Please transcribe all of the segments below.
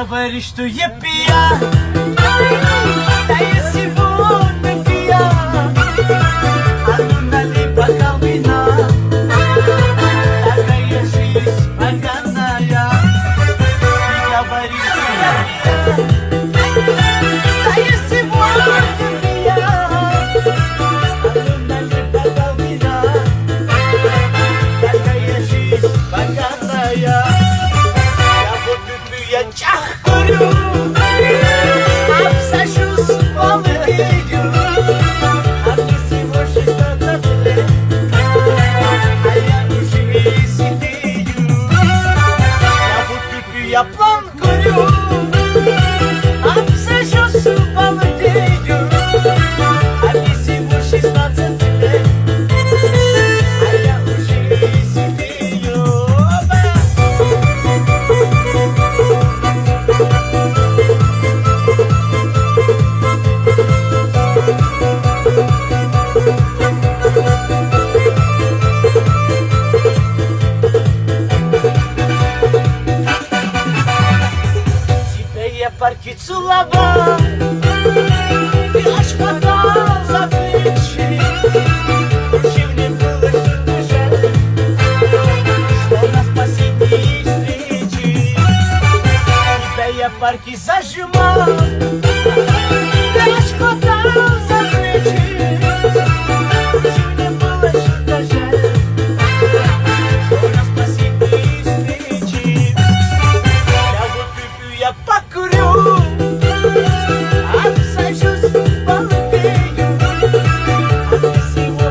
говоришь, что я пьян, да я сегодня пьян. А ну налей бокал вина, такая жизнь поганая. Ты говоришь, что я пьян, да я сегодня пьян. А ну налей бокал вина, такая жизнь поганая. Я вот выпью, я чахкурю, обсажусь молодею. А мне всего 16 лет, а я уже сидею. Я вот выпью, я планкурю, обсажусь молодею. А мне всего 16 лет, а я уже сидею. Тебя я парки целовал, ты аж хватал за плечи. Уже мне было что-то жаль, что нас последние встречи. Тебя я парки зажимал, ты аж хватал за плечи. Уже мне было что-то жаль, что нас последние встречи. Я вот выпью, я покурю, обсажусь балдею. А мне всего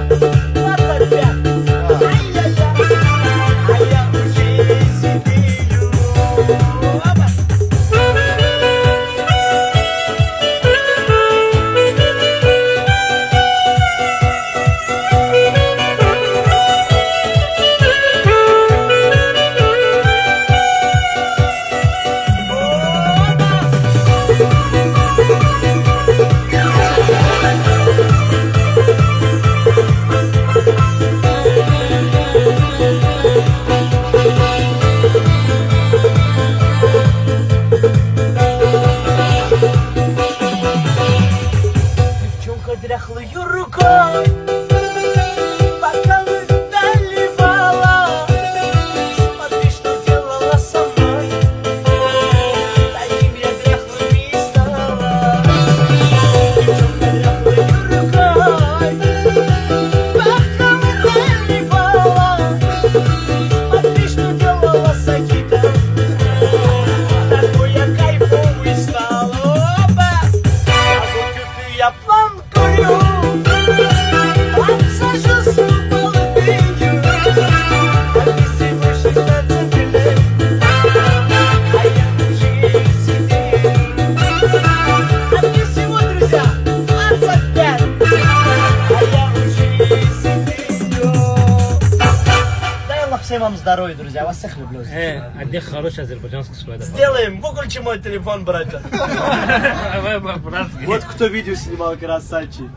25, ай-яй-яй, а я уже сидею. Опа. Девчонка дряхлою рукой бокалы наливала. Смотри, что делала со мной, таким я дряхлым и стала. Девчонка дряхлою рукой бокалы наливала. Смотри, что делала с Акитом, такой я кайфовый стал. Опа! Я вот выпью, я планкую, обсажусь молодею. А мне всего 16 лет, а я уже сидею. А мне всего, друзья, 25, а я уже сидею. Дай Аллах всем вам здоровья, друзья, я вас всех люблю. Одних хороший азербайджанский швейцар. Сделаем, выключи мой телефон, братья. Братский. Вот кто видео снимал, красавчик.